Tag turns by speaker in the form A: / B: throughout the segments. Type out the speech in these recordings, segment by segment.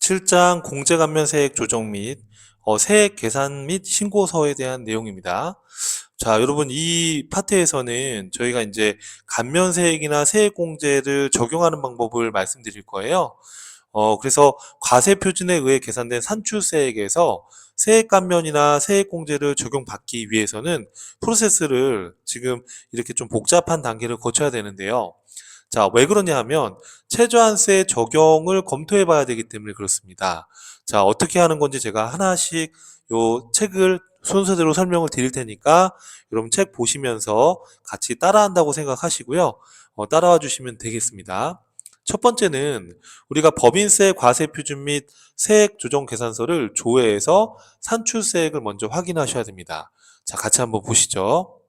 A: 7장 공제감면세액 조정 및 세액 계산 및 신고서에 대한 내용입니다. 자, 여러분 이 파트에서는 저희가 이제 감면세액이나 세액공제를 적용하는 방법을 말씀드릴 거예요. 그래서 과세표준에 의해 계산된 산출세액에서 세액감면이나 세액공제를 적용받기 위해서는 프로세스를 지금 이렇게 좀 복잡한 단계를 거쳐야 되는데요. 자, 왜 그러냐 하면 최저한세 적용을 검토해 봐야 되기 때문에 그렇습니다. 자, 어떻게 하는 건지 제가 하나씩 요 책을 순서대로 설명을 드릴 테니까 여러분 책 보시면서 같이 따라한다고 생각하시고요. 따라와 주시면 되겠습니다. 첫 번째는 우리가 법인세 과세표준 및 세액 조정 계산서를 조회해서 산출세액을 먼저 확인하셔야 됩니다. 자, 같이 한번 보시죠.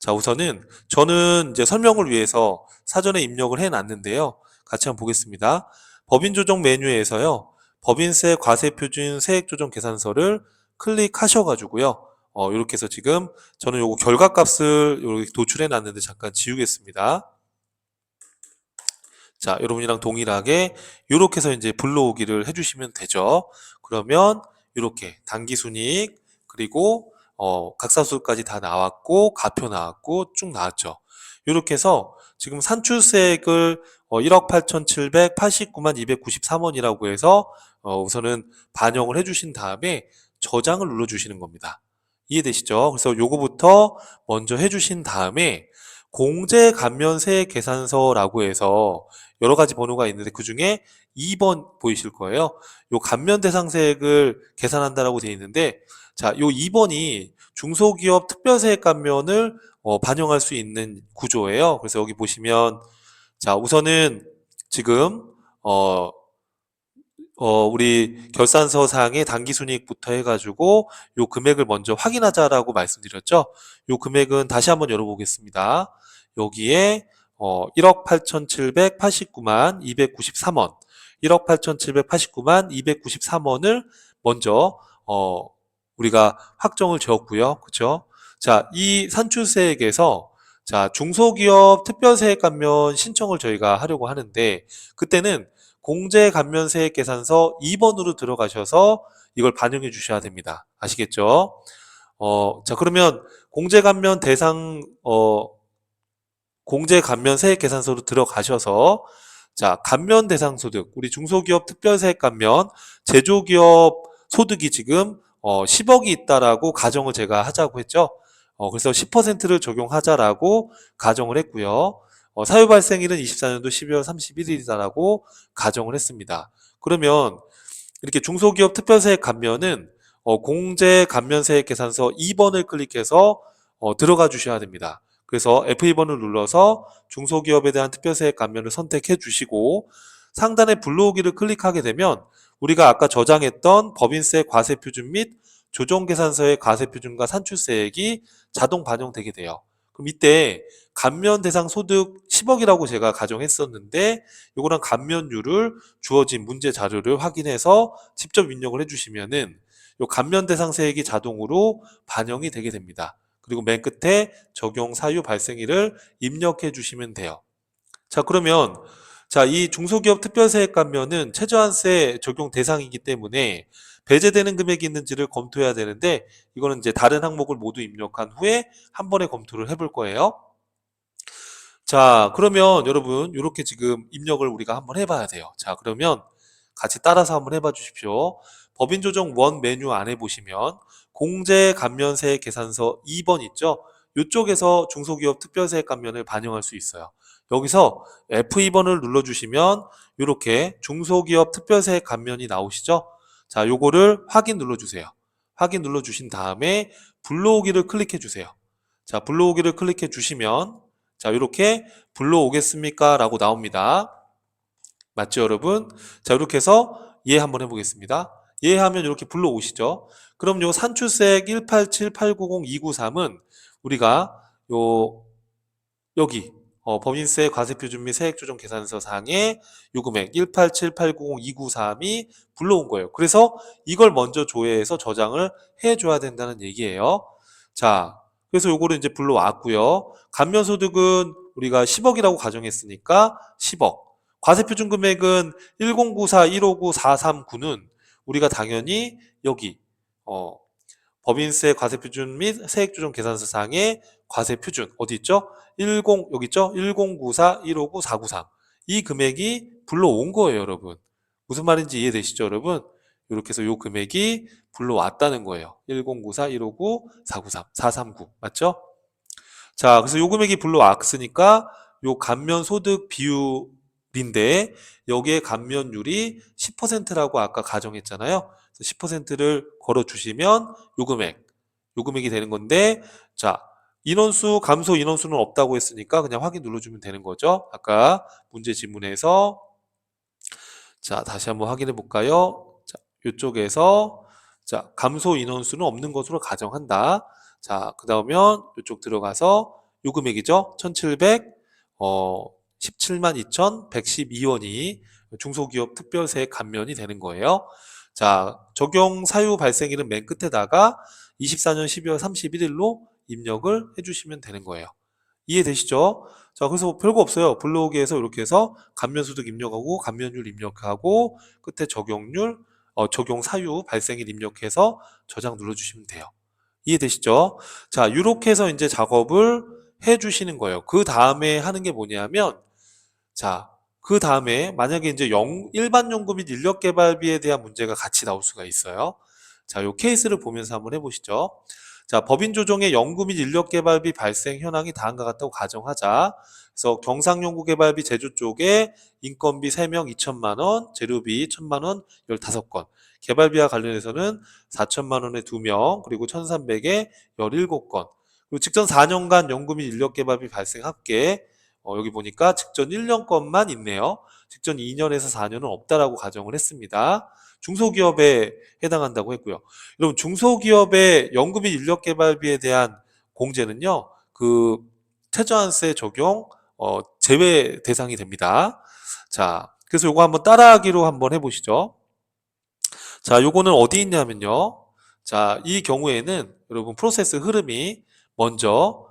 A: 자, 우선은 저는 이제 설명을 위해서 사전에 입력을 해 놨는데요. 같이 한번 보겠습니다. 법인 조정 메뉴에서요. 법인세 과세표준 세액조정 계산서를 클릭하셔 가지고요. 이렇게 해서 지금 저는 요거 결과값을 이렇게 도출해 놨는데 잠깐 지우겠습니다. 자, 여러분이랑 동일하게 이렇게 해서 이제 불러오기를 해주시면 되죠. 그러면 이렇게 당기순이익 그리고 각사수까지 다 나왔고 가표 나왔고 쭉 나왔죠. 이렇게 해서 지금 산출세액을 1억 8,789만 293원이라고 해서 우선은 반영을 해주신 다음에 저장을 눌러주시는 겁니다. 이해되시죠? 그래서 요거부터 먼저 해주신 다음에 공제감면세 계산서라고 해서 여러 가지 번호가 있는데 그 중에 2번 보이실 거예요. 요 감면 대상세액을 계산한다라고 되어 있는데, 자, 요 2번이 중소기업 특별세액 감면을 반영할 수 있는 구조예요. 그래서 여기 보시면, 자, 우선은 지금 우리 결산서상의 당기순이익부터 해가지고 요 금액을 먼저 확인하자라고 말씀드렸죠. 요 금액은 다시 한번 열어보겠습니다. 여기에 1억 8,789만 293원, 1억 8,789만 293원을 먼저 우리가 확정을 지었고요. 그렇죠? 자, 이 산출세액에서 자, 중소기업 특별세액 감면 신청을 저희가 하려고 하는데 그때는 공제감면세액 계산서 2번으로 들어가셔서 이걸 반영해 주셔야 됩니다. 아시겠죠? 자, 그러면 공제감면 대상 공제감면세액 계산서로 들어가셔서 자, 감면 대상 소득, 우리 중소기업 특별세액 감면, 제조기업 소득이 지금 10억이 있다라고 가정을 제가 하자고 했죠. 그래서 10%를 적용하자라고 가정을 했고요. 사유 발생일은 24년도 12월 31일이다라고 가정을 했습니다. 그러면 이렇게 중소기업 특별세액 감면은 공제 감면세액 계산서 2번을 클릭해서 들어가 주셔야 됩니다. 그래서 F2번을 눌러서 중소기업에 대한 특별세액 감면을 선택해 주시고 상단에 불러오기를 클릭하게 되면 우리가 아까 저장했던 법인세 과세표준 및 조정계산서의 과세표준과 산출세액이 자동 반영되게 돼요. 그럼 이때 감면 대상 소득 10억이라고 제가 가정했었는데 요거랑 감면율을 주어진 문제 자료를 확인해서 직접 입력을 해주시면은 요 감면 대상 세액이 자동으로 반영이 되게 됩니다. 그리고 맨 끝에 적용 사유 발생일을 입력해 주시면 돼요. 자, 그러면 자, 이 중소기업 특별세액 감면은 최저한세 적용 대상이기 때문에 배제되는 금액이 있는지를 검토해야 되는데 이거는 이제 다른 항목을 모두 입력한 후에 한 번에 검토를 해볼 거예요. 자, 그러면 여러분 이렇게 지금 입력을 우리가 한번 해봐야 돼요. 자, 그러면 같이 따라서 한번 해봐 주십시오. 법인조정 원 메뉴 안에 보시면 공제감면세 계산서 2번 있죠? 이쪽에서 중소기업 특별세액 감면을 반영할 수 있어요. 여기서 F2번을 눌러주시면 이렇게 중소기업 특별세액 감면이 나오시죠? 자, 요거를 확인 눌러주세요. 확인 눌러주신 다음에 불러오기를 클릭해 주세요. 자, 불러오기를 클릭해 주시면 자, 이렇게 불러오겠습니까? 라고 나옵니다. 맞죠, 여러분? 자, 이렇게 해서 예 한번 해보겠습니다. 예 하면 이렇게 불러오시죠. 그럼 요 산출세액 187890293은 우리가 요 여기 법인세 과세표준 및 세액조정 계산서 상의 요 금액 187890293이 불러온 거예요. 그래서 이걸 먼저 조회해서 저장을 해줘야 된다는 얘기예요. 자, 그래서 요거를 이제 불러왔고요. 감면소득은 우리가 10억이라고 가정했으니까 10억. 과세표준 금액은 1094, 159, 439는 우리가 당연히 여기 법인세 과세표준 및 세액조정 계산서상의 과세표준 어디 있죠? 10 여기 있죠? 1094, 159, 493. 이 금액이 불러온 거예요, 여러분. 무슨 말인지 이해되시죠, 여러분? 이렇게 해서 이 금액이 불러왔다는 거예요. 1094, 159, 493, 439. 맞죠? 자, 그래서 요 금액이 불러왔으니까 요 감면 소득 비율인데 여기에 감면율이 10%라고 아까 가정했잖아요. 그래서 10%를 걸어 주시면 요 금액이 되는 건데 자, 인원수 감소 인원수는 없다고 했으니까 그냥 확인 눌러주면 되는 거죠. 아까 문제 지문에서 자, 다시 한번 확인해 볼까요? 자, 이쪽에서 자, 감소 인원수는 없는 것으로 가정한다. 자, 그다음면 이쪽 들어가서 요 금액이죠. 17만 2,112원이 중소기업 특별세 감면이 되는 거예요. 자, 적용 사유 발생일은 맨 끝에다가 24년 12월 31일로 입력을 해주시면 되는 거예요. 이해되시죠? 자, 그래서 별거 없어요. 블로그에서 이렇게 해서 감면소득 입력하고 감면율 입력하고 끝에 적용률, 적용 사유 발생일 입력해서 저장 눌러주시면 돼요. 이해되시죠? 자, 이렇게 해서 이제 작업을 해주시는 거예요. 그 다음에 하는 게 뭐냐면, 자, 그 다음에 만약에 이제 일반 연구 및 인력 개발비에 대한 문제가 같이 나올 수가 있어요. 자, 요 케이스를 보면서 한번 해보시죠. 자, 법인 조정의 연구 및 인력 개발비 발생 현황이 다음과 같다고 가정하자. 그래서 경상연구 개발비 제조 쪽에 인건비 3명 2천만 원, 재료비 1천만 원 15건, 개발비와 관련해서는 4천만 원에 2명, 그리고 1,300에 17건. 그리고 직전 4년간 연구 및 인력 개발비 발생 합계 여기 보니까 직전 1년 건만 있네요. 직전 2년에서 4년은 없다라고 가정을 했습니다. 중소기업에 해당한다고 했고요. 여러분 중소기업의 연구 및 인력 개발비에 대한 공제는요. 그 최저한세 적용 제외 대상이 됩니다. 자, 그래서 요거 한번 따라하기로 한번 해보시죠. 자, 요거는 어디 있냐면요. 자, 이 경우에는 여러분 프로세스 흐름이 먼저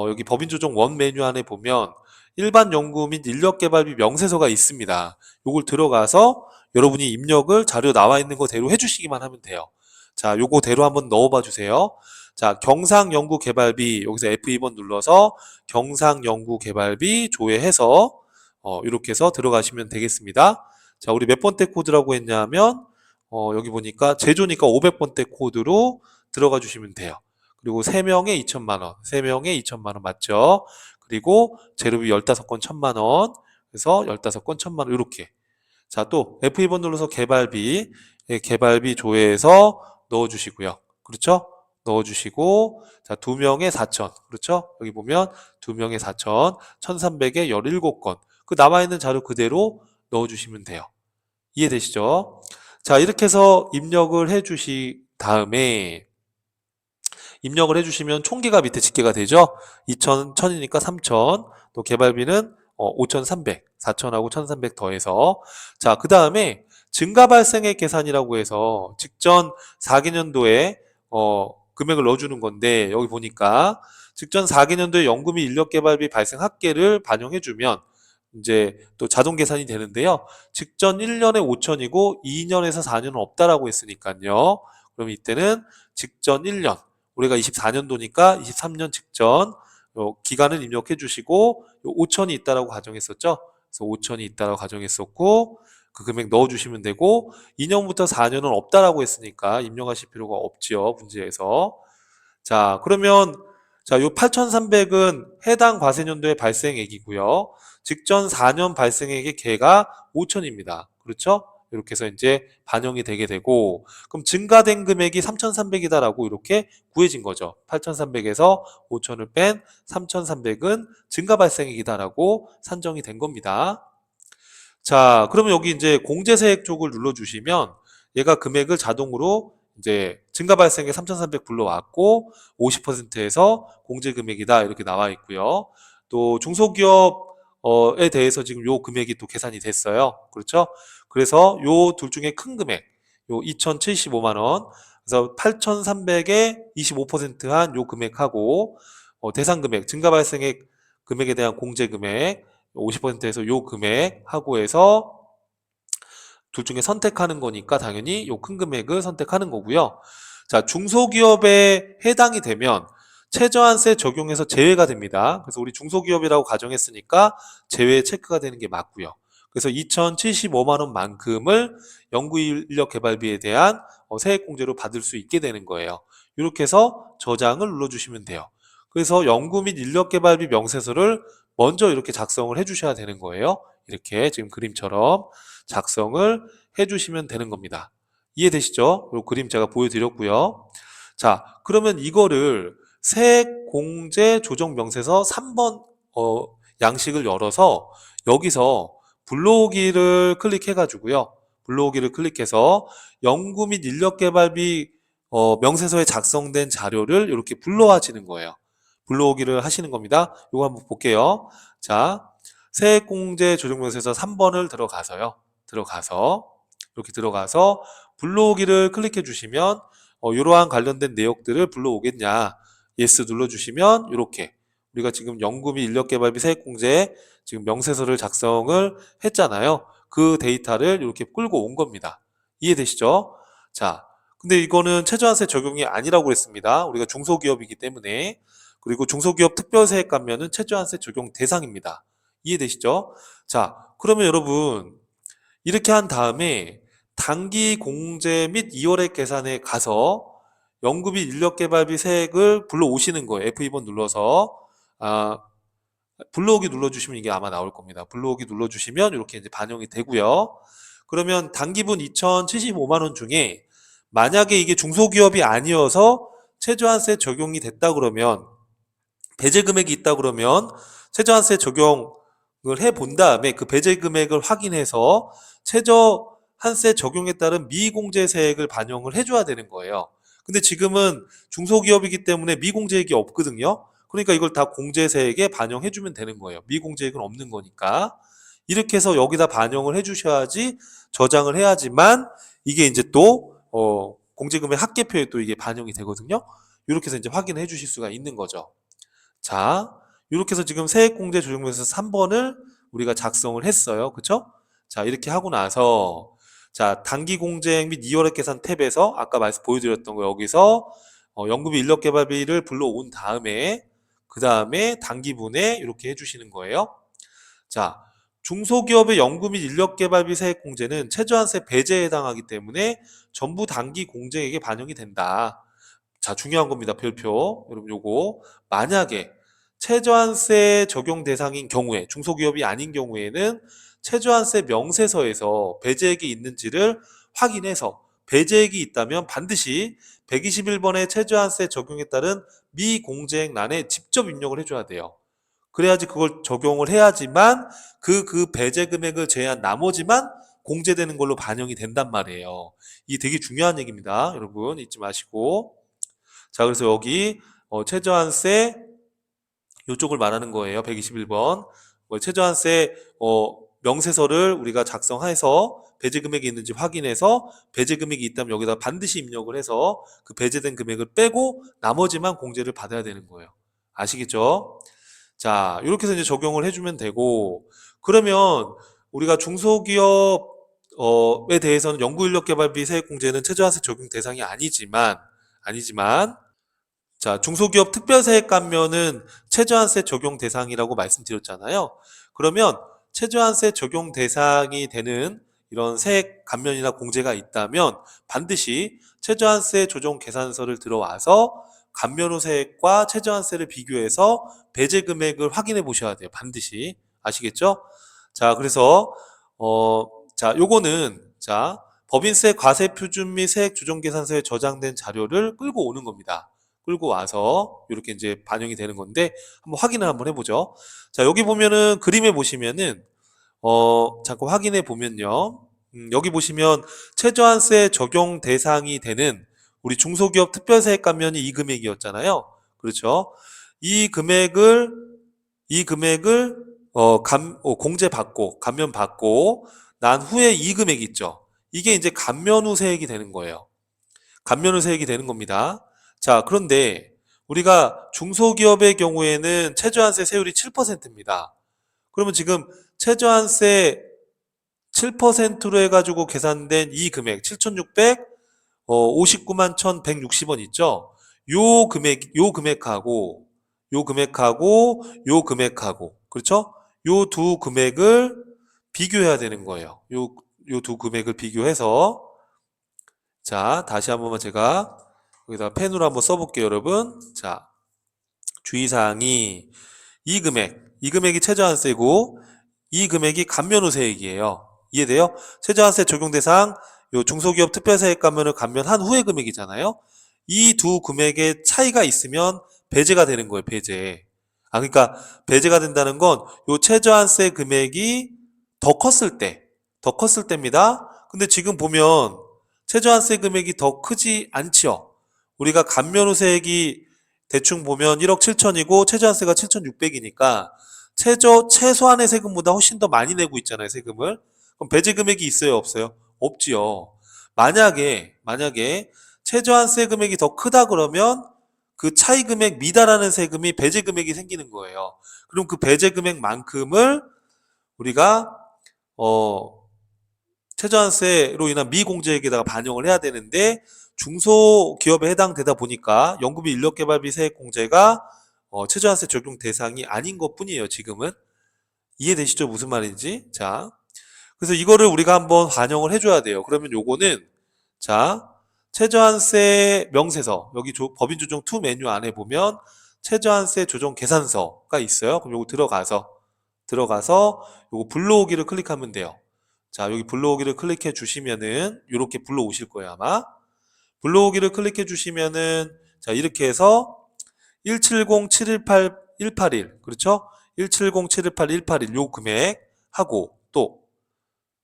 A: 여기 법인조정 원 메뉴 안에 보면 일반 연구 및 인력개발비 명세서가 있습니다. 요걸 들어가서 여러분이 입력을 자료 나와 있는 거대로 해주시기만 하면 돼요. 자, 요거대로 한번 넣어봐 주세요. 자, 경상연구개발비 여기서 F2번 눌러서 경상연구개발비 조회해서 이렇게 해서 들어가시면 되겠습니다. 자, 우리 몇 번째 코드라고 했냐면 여기 보니까 제조니까 500번대 코드로 들어가 주시면 돼요. 그리고 3명에 2천만 원, 3명에 2천만 원 맞죠? 그리고 재료비 15건 1천만 원, 그래서 15건 1천만 원 이렇게. 자, 또 F2번 눌러서 개발비, 개발비 조회해서 넣어 주시고요. 그렇죠? 넣어 주시고 자, 2명에 4천. 그렇죠? 여기 보면 2명에 4천, 1,300에 17건. 그 남아 있는 자료 그대로 넣어 주시면 돼요. 이해되시죠? 자, 이렇게 해서 입력을 해 주시 다음에 입력을 해주시면 총기가 밑에 집계가 되죠. 2천, 1000이니까 3000, 또 개발비는 5300, 4000하고 1300 더해서 자, 그 다음에 증가 발생액 계산이라고 해서 직전 4개년도에 금액을 넣어주는 건데 여기 보니까 직전 4개년도에 연구 및 인력 개발비 발생 합계를 반영해주면 이제 또 자동 계산이 되는데요. 직전 1년에 5천이고 2년에서 4년은 없다라고 했으니까요. 그럼 이때는 직전 1년 우리가 24년도니까 23년 직전 기간을 입력해 주시고 5천이 있다라고 가정했었죠. 그래서 5천이 있다라고 가정했었고 그 금액 넣어 주시면 되고 2년부터 4년은 없다라고 했으니까 입력하실 필요가 없지요. 문제에서. 자, 그러면 자, 요 8,300은 해당 과세년도의 발생액이고요. 직전 4년 발생액의 개가 5천입니다. 그렇죠? 이렇게 해서 이제 반영이 되게 되고 그럼 증가된 금액이 3,300이다라고 이렇게 구해진 거죠. 8,300에서 5천을 뺀 3,300은 증가 발생액이다라고 산정이 된 겁니다. 자, 그러면 여기 이제 공제세액 쪽을 눌러주시면 얘가 금액을 자동으로 이제 증가 발생액 3,300 불러왔고 50%에서 공제 금액이다 이렇게 나와 있고요. 또 중소기업에 대해서 지금 요 금액이 또 계산이 됐어요. 그렇죠? 그래서 요 둘 중에 큰 금액, 요 2,075만 원, 그래서 8,300에 25%한 요 금액하고 대상 금액, 증가 발생액 금액에 대한 공제 금액 50%에서 요 금액 하고 해서 둘 중에 선택하는 거니까 당연히 요 큰 금액을 선택하는 거고요. 자, 중소기업에 해당이 되면 최저한세 적용해서 제외가 됩니다. 그래서 우리 중소기업이라고 가정했으니까 제외 체크가 되는 게 맞고요. 그래서 2,075만 원만큼을 연구인력개발비에 대한 세액공제로 받을 수 있게 되는 거예요. 이렇게 해서 저장을 눌러주시면 돼요. 그래서 연구 및 인력개발비 명세서를 먼저 이렇게 작성을 해주셔야 되는 거예요. 이렇게 지금 그림처럼 작성을 해주시면 되는 겁니다. 이해되시죠? 이 그림 제가 보여드렸고요. 자, 그러면 이거를 세액공제 조정명세서 3번 양식을 열어서 여기서 불러오기를 클릭해가지고요. 불러오기를 클릭해서 연구 및 인력개발비 명세서에 작성된 자료를 이렇게 불러와지는 거예요. 불러오기를 하시는 겁니다. 이거 한번 볼게요. 자, 세액공제 조정명세서 3번을 이렇게 들어가서 불러오기를 클릭해 주시면 이러한 관련된 내역들을 불러오겠냐 예스 눌러주시면 이렇게 우리가 지금 연구 및 인력개발비 세액공제 지금 명세서를 작성을 했잖아요. 그 데이터를 이렇게 끌고 온 겁니다. 이해되시죠? 자, 근데 이거는 최저한세 적용이 아니라고 했습니다. 우리가 중소기업이기 때문에. 그리고 중소기업 특별세액 감면은 최저한세 적용 대상입니다. 이해되시죠? 자, 그러면 여러분 이렇게 한 다음에 단기 공제 및 2월액 계산에 가서 연구비 인력개발비 세액을 불러오시는 거예요. F2번 눌러서 불러오기 눌러주시면 이게 아마 나올 겁니다. 불러오기 눌러주시면 이렇게 이제 반영이 되고요. 그러면 단기분 2,075만 원 중에 만약에 이게 중소기업이 아니어서 최저한세 적용이 됐다 그러면 배제 금액이 있다 그러면 최저한세 적용을 해본 다음에 그 배제 금액을 확인해서 최저한세 적용에 따른 미공제세액을 반영을 해줘야 되는 거예요. 근데 지금은 중소기업이기 때문에 미공제액이 없거든요. 그러니까 이걸 다 공제세액에 반영해주면 되는 거예요. 미공제액은 없는 거니까. 이렇게 해서 여기다 반영을 해주셔야지 저장을 해야지만 이게 이제 또 공제금액 합계표에 또 이게 반영이 되거든요. 이렇게 해서 이제 확인해 주실 수가 있는 거죠. 자, 이렇게 해서 지금 세액공제 조정명세서 3번을 우리가 작성을 했어요. 그쵸? 자, 이렇게 하고 나서 자, 단기공제액 및 2월액 계산 탭에서 아까 말씀 보여드렸던 거 여기서 연구비 인력개발비를 불러온 다음에 그 다음에 단기분에 이렇게 해주시는 거예요. 자, 중소기업의 연구 및 인력개발비 세액공제는 최저한세 배제에 해당하기 때문에 전부 단기 공제액에 반영이 된다. 자, 중요한 겁니다. 별표. 여러분 요거 만약에 최저한세 적용 대상인 경우에 중소기업이 아닌 경우에는 최저한세 명세서에서 배제액이 있는지를 확인해서 배제액이 있다면 반드시 121번의 최저한세 적용에 따른 미공제액란에 직접 입력을 해줘야 돼요. 그래야지 그걸 적용을 해야지만 그 배제 금액을 제한 나머지만 공제되는 걸로 반영이 된단 말이에요. 이게 되게 중요한 얘기입니다. 여러분 잊지 마시고. 자, 그래서 여기 최저한세 이쪽을 말하는 거예요. 121번. 최저한세 명세서를 우리가 작성해서 배제 금액이 있는지 확인해서 배제 금액이 있다면 여기다 반드시 입력을 해서 그 배제된 금액을 빼고 나머지만 공제를 받아야 되는 거예요. 아시겠죠? 자, 이렇게 해서 이제 적용을 해주면 되고, 그러면 우리가 중소기업에 대해서는 연구인력개발비 세액공제는 최저한세 적용 대상이 아니지만, 자, 중소기업 특별세액 감면은 최저한세 적용 대상이라고 말씀드렸잖아요. 그러면 최저한세 적용 대상이 되는 이런 세액 감면이나 공제가 있다면 반드시 최저한세 조정 계산서를 들어와서 감면후 세액과 최저한세를 비교해서 배제 금액을 확인해 보셔야 돼요. 반드시. 아시겠죠? 자, 그래서 자, 요거는 자, 법인세 과세 표준 및 세액 조정 계산서에 저장된 자료를 끌고 오는 겁니다. 끌고 와서 이렇게 이제 반영이 되는 건데 한번 확인을 한번 해보죠. 자, 여기 보면은 그림에 보시면은 잠깐 확인해 보면요. 여기 보시면 최저한세 적용 대상이 되는 우리 중소기업 특별세액 감면이 이 금액이었잖아요. 그렇죠? 이 금액을 공제받고 감면받고 난 후에 이 금액 있죠. 이게 이제 감면 후 세액이 되는 거예요. 감면 후 세액이 되는 겁니다. 자, 그런데 우리가 중소기업의 경우에는 최저한세 세율이 7%입니다. 그러면 지금 최저한세 7%로 해가지고 계산된 이 금액 7,659만 1,160원 있죠? 요 금액하고 요 금액하고 요 금액하고 그렇죠? 요 두 금액을 비교해야 되는 거예요. 요 두 금액을 비교해서 자, 다시 한 번만 제가 여기다 펜으로 한번 써볼게요, 여러분. 자, 주의사항이 이 금액이 최저한세고 이 금액이 감면후세액이에요. 이해돼요? 최저한세 적용 대상 요 중소기업 특별세액 감면을 감면한 후의 금액이잖아요. 이 두 금액의 차이가 있으면 배제가 되는 거예요, 배제. 그러니까 배제가 된다는 건 요 최저한세 금액이 더 컸을 때입니다. 근데 지금 보면 최저한세 금액이 더 크지 않죠. 우리가 감면후세액이 대충 보면 1억 7천이고 최저한세가 7,600이니까 최소한의 세금보다 훨씬 더 많이 내고 있잖아요, 세금을. 그럼 배제 금액이 있어요, 없어요? 없지요. 만약에 최저한세 금액이 더 크다 그러면 그 차이 금액 미달하는 세금이 배제 금액이 생기는 거예요. 그럼 그 배제 금액만큼을 우리가 어 최저한세로 인한 미공제액에다가 반영을 해야 되는데 중소기업에 해당되다 보니까 연구비 인력개발비 세액공제가 최저한세 적용 대상이 아닌 것뿐이에요, 지금은. 이해되시죠? 무슨 말인지? 자, 그래서 이거를 우리가 한번 반영을 해줘야 돼요. 그러면 요거는 자, 최저한세 명세서 여기 법인조정 2 메뉴 안에 보면 최저한세 조정 계산서가 있어요. 그럼 요거 들어가서 요거 불러오기를 클릭하면 돼요. 자, 여기 불러오기를 클릭해 주시면은 이렇게 불러오실 거예요, 아마. 불러오기를 클릭해 주시면은 자, 이렇게 해서 170-718-181 그렇죠? 170-718-181 요 금액 하고 또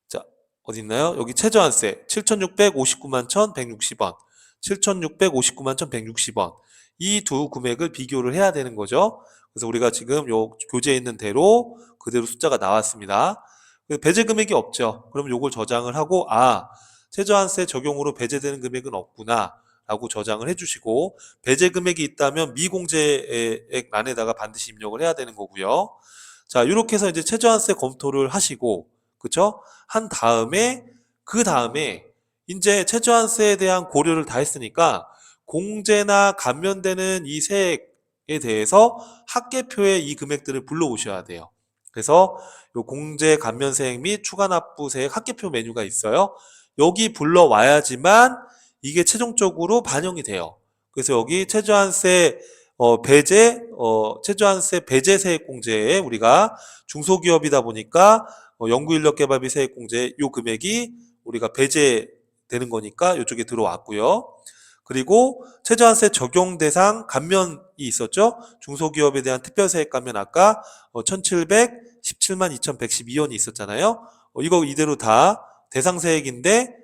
A: 자, 어디 있나요? 여기 최저한세 7,659만 1,160원 7,659만 1,160원 이 두 금액을 비교를 해야 되는 거죠. 그래서 우리가 지금 요 교재에 있는 대로 그대로 숫자가 나왔습니다. 배제 금액이 없죠. 그럼 요걸 저장을 하고 최저한세 적용으로 배제되는 금액은 없구나 라고 저장을 해주시고 배제 금액이 있다면 미공제액란에다가 반드시 입력을 해야 되는 거고요. 자, 이렇게 해서 이제 최저한세 검토를 하시고 그쵸? 한 다음에 그 다음에 이제 최저한세에 대한 고려를 다 했으니까 공제나 감면되는 이 세액에 대해서 합계표에 이 금액들을 불러오셔야 돼요. 그래서 요 공제 감면세액 및 추가납부세액 합계표 메뉴가 있어요. 여기 불러와야지만 이게 최종적으로 반영이 돼요. 그래서 여기 최저한세 최저한세 배제 세액 공제에 우리가 중소기업이다 보니까 연구인력개발비 세액 공제 요 금액이 우리가 배제되는 거니까 이쪽에 들어왔고요. 그리고 최저한세 적용 대상 감면이 있었죠. 중소기업에 대한 특별세액 감면 아까 1,717만 2,112원이 있었잖아요. 이거 이대로 다 대상세액인데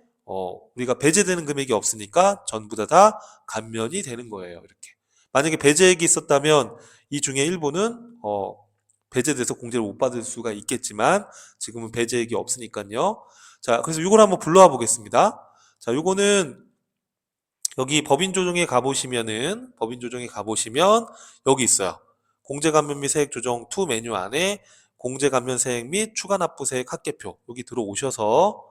A: 우리가 배제되는 금액이 없으니까 전부 다 감면이 되는 거예요. 이렇게. 만약에 배제액이 있었다면 이 중에 일부는 배제돼서 공제를 못 받을 수가 있겠지만 지금은 배제액이 없으니까요. 자, 그래서 이걸 한번 불러와 보겠습니다. 자, 요거는 여기 법인조정에 가보시면 여기 있어요. 공제감면 및 세액조정 2 메뉴 안에 공제감면세액 및 추가납부세액 합계표 여기 들어오셔서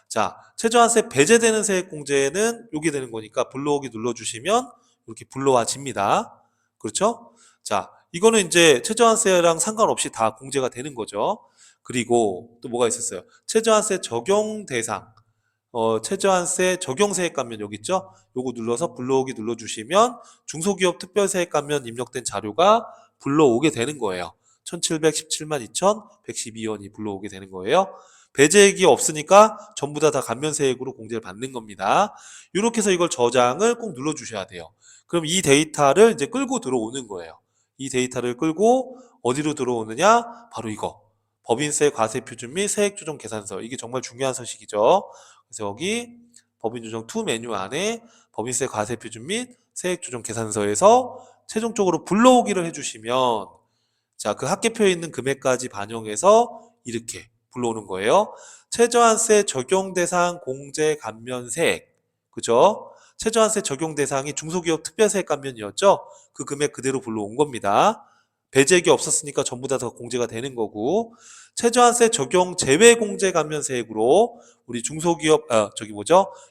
A: 자, 최저한세 배제되는 세액 공제는 여기 되는 거니까 불러오기 눌러주시면 이렇게 불러와집니다. 그렇죠? 자, 이거는 이제 최저한세랑 상관없이 다 공제가 되는 거죠. 그리고 또 뭐가 있었어요? 최저한세 적용 대상 최저한세 적용세액 감면 여기 있죠? 요거 눌러서 불러오기 눌러주시면 중소기업 특별세액 감면 입력된 자료가 불러오게 되는 거예요. 1,717만 2,112원이 불러오게 되는 거예요. 배제액이 없으니까 전부 다 감면세액으로 공제를 받는 겁니다. 이렇게 해서 이걸 저장을 꼭 눌러주셔야 돼요. 그럼 이 데이터를 이제 끌고 들어오는 거예요. 이 데이터를 끌고 어디로 들어오느냐? 바로 이거. 법인세 과세표준 및 세액조정 계산서. 이게 정말 중요한 서식이죠. 그래서 여기 법인조정 2 메뉴 안에 법인세 과세표준 및 세액조정 계산서에서 최종적으로 불러오기를 해주시면 자, 그 합계표에 있는 금액까지 반영해서 이렇게 불러오는 거예요. 최저한세 적용 대상 공제 감면세액 그죠? 최저한세 적용 대상이 중소기업 특별세액 감면이었죠? 그 금액 그대로 불러온 겁니다. 배제액이 없었으니까 전부 다 공제가 되는 거고, 최저한세 적용 제외 공제 감면세액으로 우리 중소기업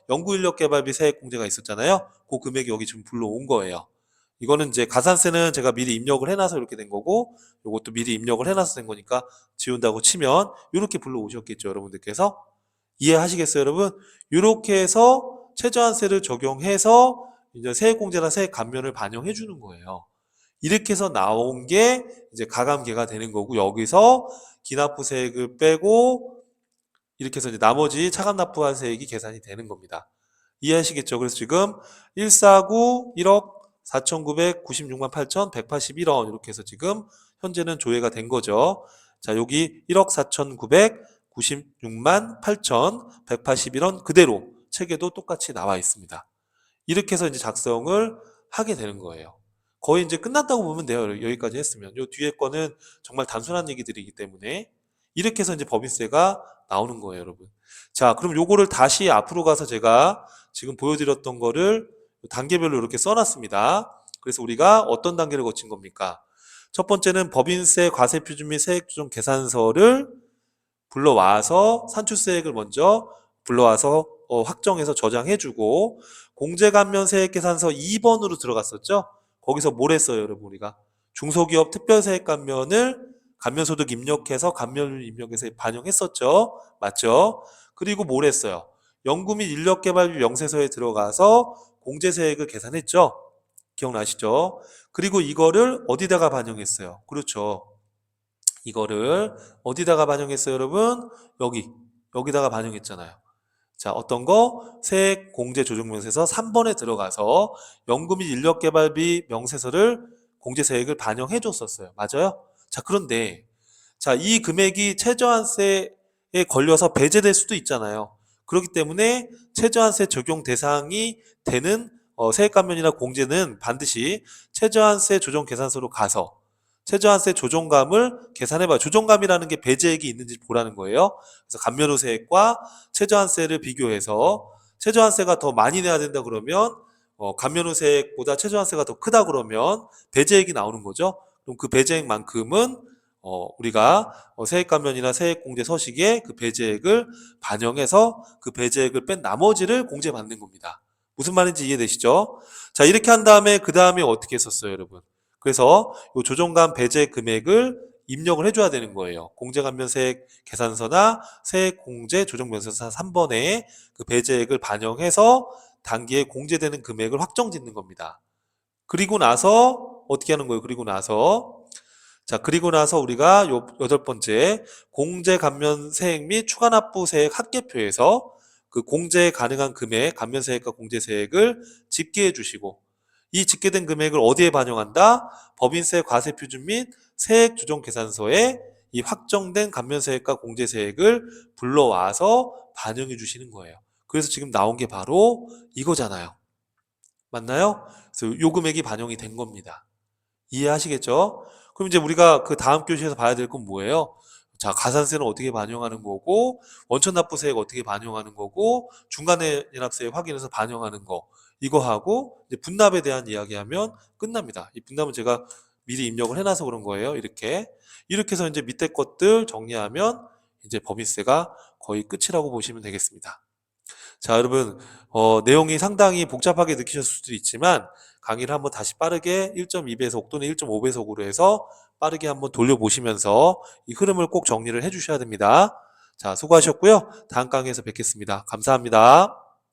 A: 연구인력개발비 세액 공제가 있었잖아요. 그 금액이 여기 지금 불러온 거예요. 이거는 이제 가산세는 제가 미리 입력을 해놔서 이렇게 된 거고, 이것도 미리 입력을 해놔서 된 거니까 지운다고 치면 이렇게 불러오셨겠죠, 여러분들께서. 이해하시겠어요, 여러분? 이렇게 해서 최저한세를 적용해서 이제 세액공제나 세액 감면을 반영해 주는 거예요. 이렇게 해서 나온 게 이제 가감계가 되는 거고, 여기서 기납부세액을 빼고 이렇게 해서 이제 나머지 차감납부한 세액이 계산이 되는 겁니다. 이해하시겠죠? 그래서 지금 149 1억 4,996만 8,181원 이렇게 해서 지금 현재는 조회가 된 거죠. 자, 여기 1억 4,996만 8,181원 그대로 책에도 똑같이 나와 있습니다. 이렇게 해서 이제 작성을 하게 되는 거예요. 거의 이제 끝났다고 보면 돼요. 여기까지 했으면. 요 뒤에 거는 정말 단순한 얘기들이기 때문에 이렇게 해서 이제 법인세가 나오는 거예요, 여러분. 자, 그럼 요거를 다시 앞으로 가서 제가 지금 보여드렸던 거를 단계별로 이렇게 써놨습니다. 그래서 우리가 어떤 단계를 거친 겁니까? 첫 번째는 법인세, 과세표준 및 세액조정 계산서를 불러와서 산출세액을 먼저 불러와서 확정해서 저장해주고, 공제감면세액계산서 2번으로 들어갔었죠. 거기서 뭘 했어요, 여러분? 우리가 중소기업 특별세액감면을 감면소득 입력해서 감면을 입력해서 반영했었죠. 맞죠? 그리고 뭘 했어요? 연구 및 인력개발비 명세서에 들어가서 공제세액을 계산했죠. 기억나시죠? 그리고 이거를 어디다가 반영했어요? 그렇죠. 이거를 어디다가 반영했어요, 여러분? 여기다가 반영했잖아요. 자, 어떤 거? 세액 공제 조정 명세서 3번에 들어가서 연구 및 인력개발비 명세서를 공제세액을 반영해 줬었어요. 맞아요? 자, 그런데 자, 이 금액이 최저한세에 걸려서 배제될 수도 있잖아요. 그렇기 때문에 최저한세 적용 대상이 되는 세액감면이나 공제는 반드시 최저한세 조정 계산서로 가서 최저한세 조정감을 계산해봐요. 조정감이라는 게 배제액이 있는지 보라는 거예요. 그래서 감면후세액과 최저한세를 비교해서 최저한세가 더 많이 내야 된다 그러면 감면후세액보다 최저한세가 더 크다 그러면 배제액이 나오는 거죠. 그럼 그 배제액만큼은 우리가 세액감면이나 세액공제 서식에 그 배제액을 반영해서 그 배제액을 뺀 나머지를 공제받는 겁니다. 무슨 말인지 이해되시죠? 자, 이렇게 한 다음에 그 다음에 어떻게 했었어요, 여러분? 그래서 이 조정감 배제 금액을 입력을 해줘야 되는 거예요. 공제감면세액 계산서나 세액공제 조정면세서 3번에 그 배제액을 반영해서 단기에 공제되는 금액을 확정짓는 겁니다. 그리고 나서 어떻게 하는 거예요? 그리고 나서 우리가 요 8번째 공제감면세액 및 추가납부세액 합계표에서 그 공제 가능한 금액, 감면세액과 공제세액을 집계해 주시고, 이 집계된 금액을 어디에 반영한다? 법인세 과세표준 및 세액조정계산서에 이 확정된 감면세액과 공제세액을 불러와서 반영해 주시는 거예요. 그래서 지금 나온 게 바로 이거잖아요. 맞나요? 그래서 요 금액이 반영이 된 겁니다. 이해하시겠죠? 그럼 이제 우리가 그 다음 교시에서 봐야 될 건 뭐예요? 자, 가산세는 어떻게 반영하는 거고, 원천납부세액 어떻게 반영하는 거고, 중간에 연합세액 확인해서 반영하는 거, 이거 하고 이제 분납에 대한 이야기하면 끝납니다. 이 분납은 제가 미리 입력을 해놔서 그런 거예요. 이렇게 해서 이제 밑에 것들 정리하면 이제 법인세가 거의 끝이라고 보시면 되겠습니다. 자, 여러분, 내용이 상당히 복잡하게 느끼셨을 수도 있지만 강의를 한번 다시 빠르게 1.2배속 또는 1.5배속으로 해서 빠르게 한번 돌려보시면서 이 흐름을 꼭 정리를 해주셔야 됩니다. 자, 수고하셨고요. 다음 강의에서 뵙겠습니다. 감사합니다.